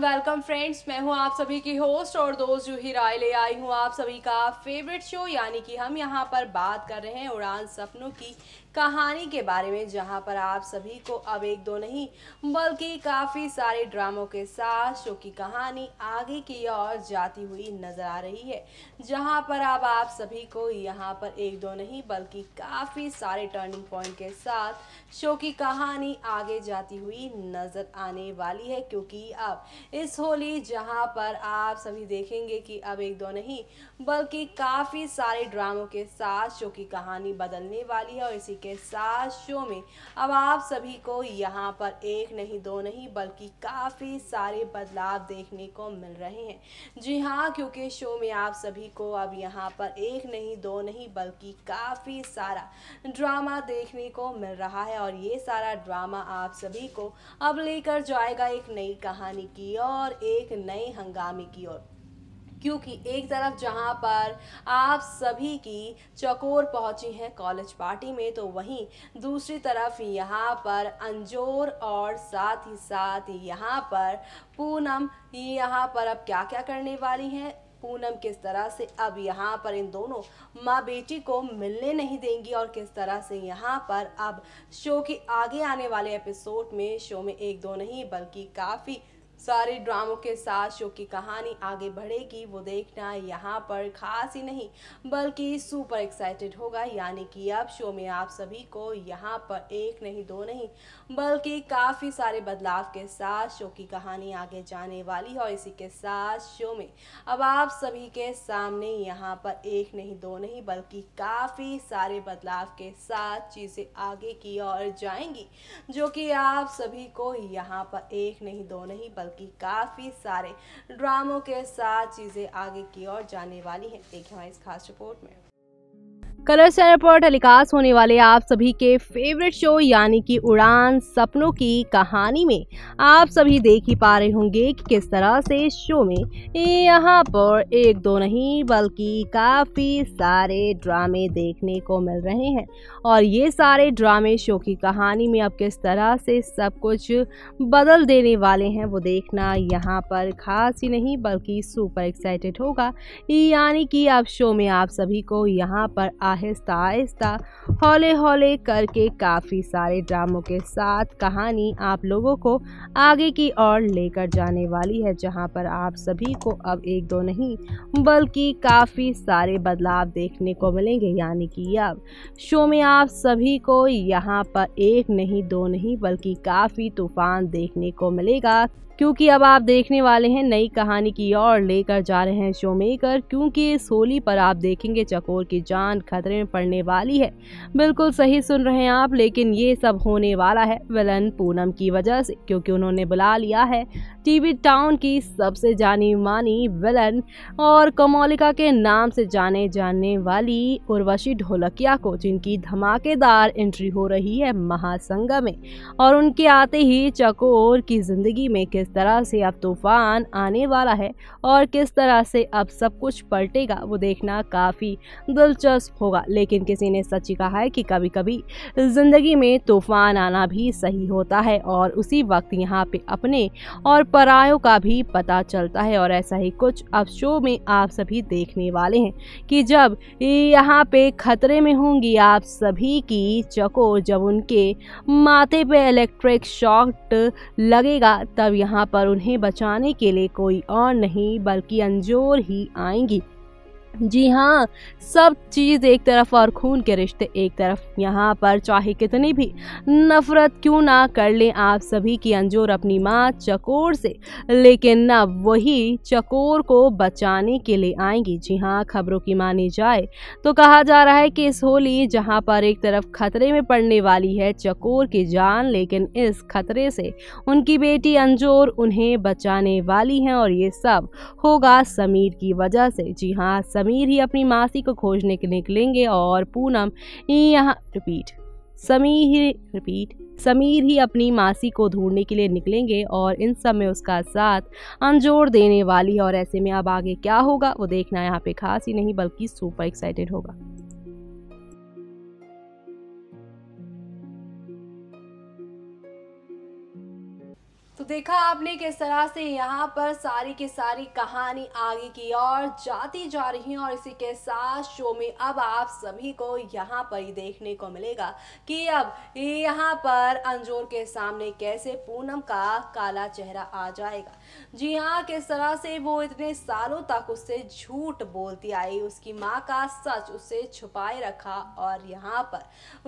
Welcome friends, मैं हूं आप सभी की होस्ट और दोस्त जूही राय ले आई हूं आप सभी का फेवरेट शो, यानी कि हम यहां पर बात कर रहे हैं उड़ान सपनों की कहानी के बारे में, जहां पर आप सभी को अब एक दो नहीं बल्कि काफ़ी सारे ड्रामों के साथ शो की कहानी आगे की ओर जाती हुई नजर आ रही है। जहां पर अब आप सभी को यहां पर एक दो नहीं बल्कि काफ़ी सारे टर्निंग पॉइंट के साथ शो की कहानी आगे जाती हुई नजर आने वाली है, क्योंकि अब इस होली जहां पर आप सभी देखेंगे कि अब एक दो नहीं बल्कि काफ़ी सारे ड्रामों के साथ शो की कहानी बदलने वाली है। और इसी के साथ शो में अब आप सभी को यहाँ पर एक नहीं दो नहीं बल्कि काफ़ी सारे बदलाव देखने को मिल रहे हैं। जी हाँ, क्योंकि शो में आप सभी को अब यहाँ पर एक नहीं दो नहीं बल्कि काफ़ी सारा ड्रामा देखने को मिल रहा है, और ये सारा ड्रामा आप सभी को अब लेकर जाएगा एक नई कहानी की और एक नए हंगामे की ओर। क्योंकि एक तरफ जहां पर आप सभी की चकोर पहुंची हैं कॉलेज पार्टी में, तो वहीं दूसरी तरफ यहां पर अंजोर और साथ ही साथ यहां पर पूनम यहां पर अब क्या क्या करने वाली हैं। पूनम किस तरह से अब यहाँ पर इन दोनों माँ बेटी को मिलने नहीं देंगी, और किस तरह से यहाँ पर अब शो के आगे आने वाले एपिसोड में शो में एक दो नहीं बल्कि काफ़ी सारे ड्रामों के साथ शो की कहानी आगे बढ़ेगी, वो देखना यहाँ पर खास ही नहीं बल्कि सुपर एक्साइटेड होगा। यानी कि अब शो में आप सभी को यहाँ पर एक नहीं दो नहीं बल्कि काफ़ी सारे बदलाव के साथ शो की कहानी आगे जाने वाली है। और इसी के साथ शो में अब आप सभी के सामने यहाँ पर एक नहीं दो नहीं बल्कि काफ़ी सारे बदलाव के साथ चीज़ें आगे की ओर जाएंगी, जो कि आप सभी को यहाँ पर एक नहीं दो नहीं बल्कि काफी सारे ड्रामों के साथ चीजें आगे की ओर जाने वाली हैं। देखिए हमारी इस खास रिपोर्ट में। कलर्स चैनल पर टेलीकास्ट होने वाले आप सभी के फेवरेट शो यानी कि उड़ान सपनों की कहानी में आप सभी देख ही पा रहे होंगे कि किस तरह से शो में यहाँ पर एक दो नहीं बल्कि काफ़ी सारे ड्रामे देखने को मिल रहे हैं। और ये सारे ड्रामे शो की कहानी में अब किस तरह से सब कुछ बदल देने वाले हैं, वो देखना यहाँ पर खास ही नहीं बल्कि सुपर एक्साइटेड होगा। यानी कि अब शो में आप सभी को यहाँ पर आहिस्ता आहिस्ता हौले हौले करके काफ़ी सारे ड्रामों के साथ कहानी आप लोगों को आगे की ओर लेकर जाने वाली है, जहां पर आप सभी को अब एक दो नहीं बल्कि काफ़ी सारे बदलाव देखने को मिलेंगे। यानी कि अब शो में आप सभी को यहां पर एक नहीं दो नहीं बल्कि काफ़ी तूफान देखने को मिलेगा, क्योंकि अब आप देखने वाले हैं नई कहानी की ओर लेकर जा रहे हैं शो मेकर। क्योंकि इस होली पर आप देखेंगे चकोर की जान खतरे में पड़ने वाली है। बिल्कुल सही सुन रहे हैं आप, लेकिन ये सब होने वाला है विलन पूनम की वजह से, क्योंकि उन्होंने बुला लिया है टीवी टाउन की सबसे जानी मानी विलन और कमोलिका के नाम से जाने जाने वाली उर्वशी ढोलकिया को, जिनकी धमाकेदार एंट्री हो रही है महासंगम में। और उनके आते ही चकोर की जिंदगी में किस तरह से अब तूफान आने वाला है और किस तरह से अब सब कुछ पलटेगा, वो देखना काफ़ी दिलचस्प होगा। लेकिन किसी ने सच ही कहा है कि कभी कभी जिंदगी में तूफान आना भी सही होता है, और उसी वक्त यहाँ पे अपने और परायों का भी पता चलता है। और ऐसा ही कुछ अब शो में आप सभी देखने वाले हैं कि जब यहाँ पे खतरे में होंगी आप सभी की चकोर, जब उनके माथे पे इलेक्ट्रिक शॉक लगेगा, तब यहाँ पर उन्हें बचाने के लिए कोई और नहीं बल्कि अंजोर ही आएंगी। जी हाँ, सब चीज़ एक तरफ और खून के रिश्ते एक तरफ। यहाँ पर चाहे कितनी भी नफरत क्यों ना कर लें आप सभी की अंजोर अपनी माँ चकोर से, लेकिन ना वही चकोर को बचाने के लिए आएंगी। जी हाँ, खबरों की मानी जाए तो कहा जा रहा है कि इस होली जहाँ पर एक तरफ खतरे में पड़ने वाली है चकोर की जान, लेकिन इस खतरे से उनकी बेटी अंजोर उन्हें बचाने वाली है, और ये सब होगा समीर की वजह से। जी हाँ, समीर ही अपनी मासी को खोजने के निकलेंगे, और पूनम यहाँ समीर ही अपनी मासी को ढूंढने के लिए निकलेंगे, और इन सब में उसका साथ अंजोर देने वाली है। और ऐसे में अब आगे क्या होगा वो देखना यहाँ पे खास ही नहीं बल्कि सुपर एक्साइटेड होगा। तो देखा आपने किस तरह से यहाँ पर सारी की सारी कहानी आगे की ओर जाती जा रही है और इसी के साथ शो में अब आप सभी को यहाँ पर ही देखने को मिलेगा कि अब यहाँ पर अंजोर के सामने कैसे पूनम का काला चेहरा आ जाएगा। जी हाँ, किस तरह से वो इतने सालों तक उससे झूठ बोलती आई, उसकी माँ का सच उससे छुपाए रखा और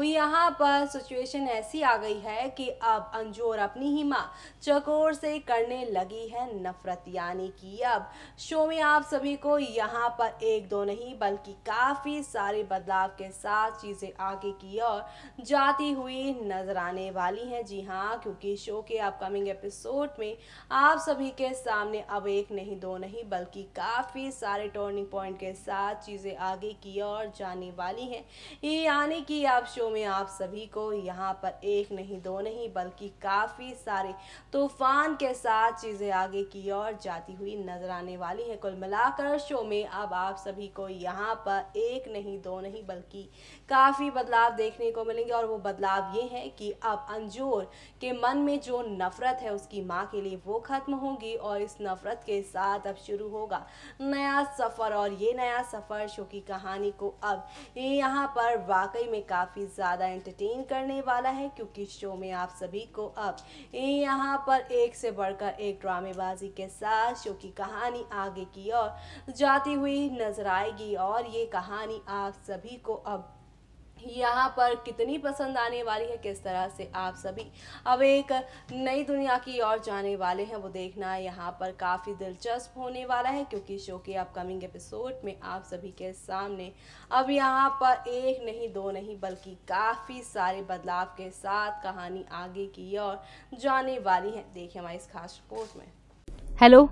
यहाँ पर सिचुएशन ऐसी आ गई है कि अब अंजोर अपनी ही माँ चकोर से करने लगी है नफरत। यानी कि अब शो में आप सभी को यहाँ पर एक दो नहीं बल्कि काफी सारे बदलाव के साथ चीजें आगे की ओर जाती हुई नजर आने वाली हैं। जी हाँ, क्योंकि शो के अपकमिंग एपिसोड में आप सभी के सामने अब एक नहीं दो नहीं बल्कि काफी सारे टर्निंग पॉइंट के साथ चीजें आगे की ओर जाने वाली हैं। यानी कि अब शो में आप सभी को यहाँ पर एक नहीं दो नहीं बल्कि काफी सारे तूफान के साथ चीजें आगे की ओर जाती हुई नजर आने वाली है। कुल मिलाकर शो में अब आप सभी को यहाँ पर एक नहीं दो नहीं बल्कि काफी बदलाव देखने को मिलेंगे और वो बदलाव ये है कि अब अंजोर के मन में जो नफरत है उसकी माँ के लिए वो खत्म होगी और इस नफरत के साथ अब शुरू होगा नया सफर। और ये नया सफर शो की कहानी को अब यहाँ पर वाकई में काफी ज्यादा एंटरटेन करने वाला है, क्योंकि शो में आप सभी को अब यहाँ पर एक से बढ़कर एक ड्रामेबाजी के साथ शो की कहानी आगे की ओर जाती हुई नजर आएगी। और ये कहानी आप सभी को अब यहाँ पर कितनी पसंद आने वाली है, किस तरह से आप सभी अब एक नई दुनिया की ओर जाने वाले हैं, वो देखना यहाँ पर काफ़ी दिलचस्प होने वाला है। क्योंकि शो के अपकमिंग एपिसोड में आप सभी के सामने अब यहाँ पर एक नहीं दो नहीं बल्कि काफ़ी सारे बदलाव के साथ कहानी आगे की ओर जाने वाली है। देखिए हमारी इस खास रिपोर्ट में। हेलो,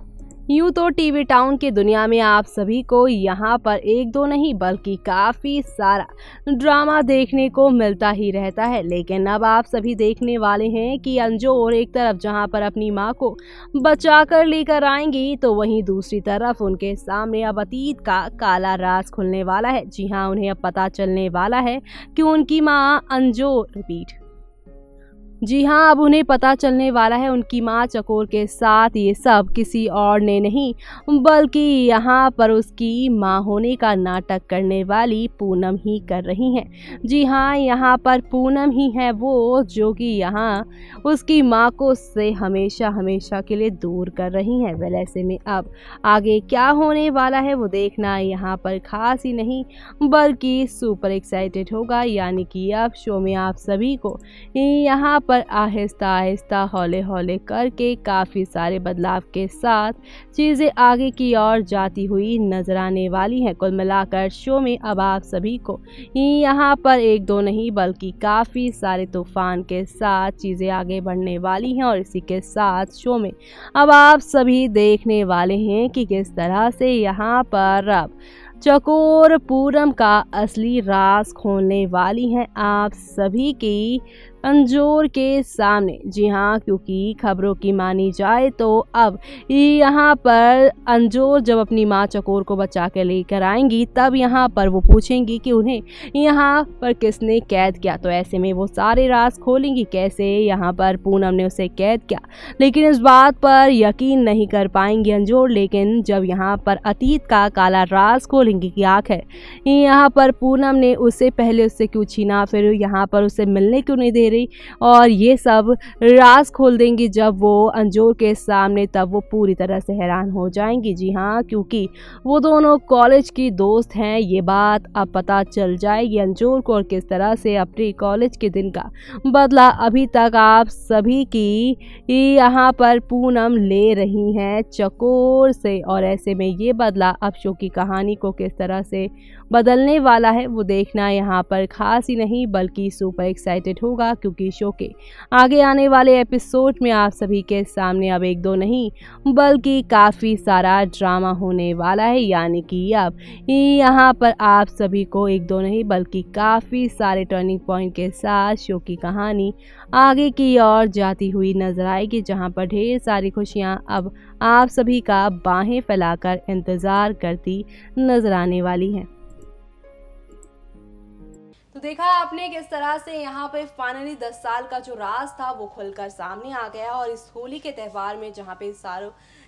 यूँ तो टीवी टाउन की दुनिया में आप सभी को यहाँ पर एक दो नहीं बल्कि काफ़ी सारा ड्रामा देखने को मिलता ही रहता है, लेकिन अब आप सभी देखने वाले हैं कि अंजोर एक तरफ जहाँ पर अपनी माँ को बचा कर लेकर आएंगी तो वहीं दूसरी तरफ उनके सामने अब अतीत का काला राज खुलने वाला है। जी हाँ, उन्हें अब पता चलने वाला है कि उनकी माँ अंजोर जी हाँ, अब उन्हें पता चलने वाला है उनकी माँ चकोर के साथ ये सब किसी और ने नहीं बल्कि यहाँ पर उसकी माँ होने का नाटक करने वाली पूनम ही कर रही हैं। जी हाँ, यहाँ पर पूनम ही है वो जो कि यहाँ उसकी माँ को उससे हमेशा हमेशा के लिए दूर कर रही हैं। वेल ऐसे में अब आगे क्या होने वाला है वो देखना यहाँ पर खास ही नहीं बल्कि सुपर एक्साइटेड होगा। यानी कि अब शो में आप सभी को यहाँ पर आहिस्ता आहिस्ता हौले हौले करके काफ़ी सारे बदलाव के साथ चीज़ें आगे की ओर जाती हुई नजर आने वाली हैं। कुल मिलाकर शो में अब आप सभी को यहाँ पर एक दो नहीं बल्कि काफ़ी सारे तूफान के साथ चीज़ें आगे बढ़ने वाली हैं और इसी के साथ शो में अब आप सभी देखने वाले हैं कि किस तरह से यहाँ पर अब चकोर पूनम का असली राज खोलने वाली हैं आप सभी की अंजोर के सामने। जी हाँ, क्योंकि खबरों की मानी जाए तो अब यहाँ पर अंजोर जब अपनी माँ चकोर को बचा के लेकर आएंगी तब यहाँ पर वो पूछेंगी कि उन्हें यहाँ पर किसने कैद किया। तो ऐसे में वो सारे राज खोलेंगी कैसे यहाँ पर पूनम ने उसे कैद किया, लेकिन इस बात पर यकीन नहीं कर पाएंगी अंजोर। लेकिन जब यहाँ पर अतीत का काला राज खोलेंगी कि आखिर यहाँ पर पूनम ने उससे पहले उससे क्यों छीना, फिर यहाँ पर उसे मिलने क्यों नहीं दे रही, और ये सब राज खोल देंगी जब वो अंजोर के सामने, तब वो पूरी तरह से हैरान हो जाएंगी। जी हाँ, क्योंकि वो दोनों कॉलेज की दोस्त हैं, ये बात अब पता चल जाएगी अंजोर को और किस तरह से अपने कॉलेज के दिन का बदला अभी तक आप सभी की यहाँ पर पूनम ले रही हैं चकोर से। और ऐसे में ये बदला अब शो की कहानी को किस तरह से बदलने वाला है वो देखना यहाँ पर खास ही नहीं बल्कि सुपर एक्साइटेड होगा, क्योंकि शो के आगे आने वाले एपिसोड में आप सभी के सामने अब एक दो नहीं बल्कि काफ़ी सारा ड्रामा होने वाला है। यानी कि अब यहाँ पर आप सभी को एक दो नहीं बल्कि काफ़ी सारे टर्निंग पॉइंट के साथ शो की कहानी आगे की ओर जाती हुई नजर आएगी, जहाँ पर ढेर सारी खुशियाँ अब आप सभी का बाहें फैलाकर इंतज़ार करती नजर आने वाली हैं। तो तो देखा आपने किस तरह से यहाँ पे फाइनली 10 साल का जो राज था वो खुलकर सामने आ गया। और इस होली के त्यौहार में जहाँ पे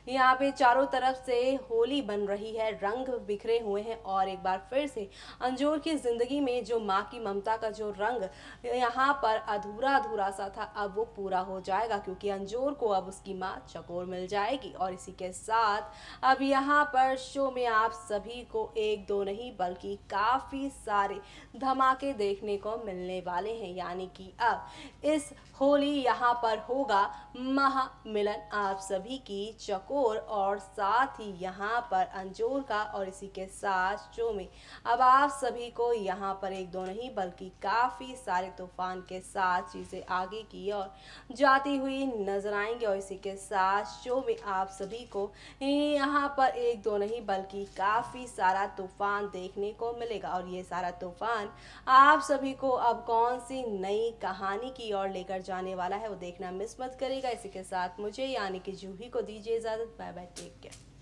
यहाँ पे चारों तरफ से होली बन रही है, रंग बिखरे हुए हैं और एक बार फिर से अंजोर की जिंदगी में जो माँ की ममता का जो रंग यहाँ पर अधूरा अधूरा सा था अब वो पूरा हो जाएगा, क्योंकि अंजोर को अब उसकी माँ चकोर मिल जाएगी। और इसी के साथ अब यहाँ पर शो में आप सभी को एक दो नहीं बल्कि काफ़ी सारे धमाके देखने को मिलने वाले हैं। यानी कि अब इस होली यहाँ पर होगा महामिलन आप सभी की चकोर और साथ ही यहाँ पर अंजोर का। और इसी के साथ शो में अब आप सभी को यहाँ पर एक दो नहीं बल्कि काफ़ी सारे तूफान के साथ चीज़ें आगे की ओर जाती हुई नजर आएंगे। और इसी के साथ शो में आप सभी को यहाँ पर एक दो नहीं बल्कि काफ़ी सारा तूफान देखने को मिलेगा। और ये सारा तूफान आप सभी को अब कौन सी नई कहानी की ओर लेकर जाने वाला है वो देखना मिस मत करेगा। इसी के साथ मुझे यानी कि जूही को दीजिए इजाज़त। Bye bye, take care.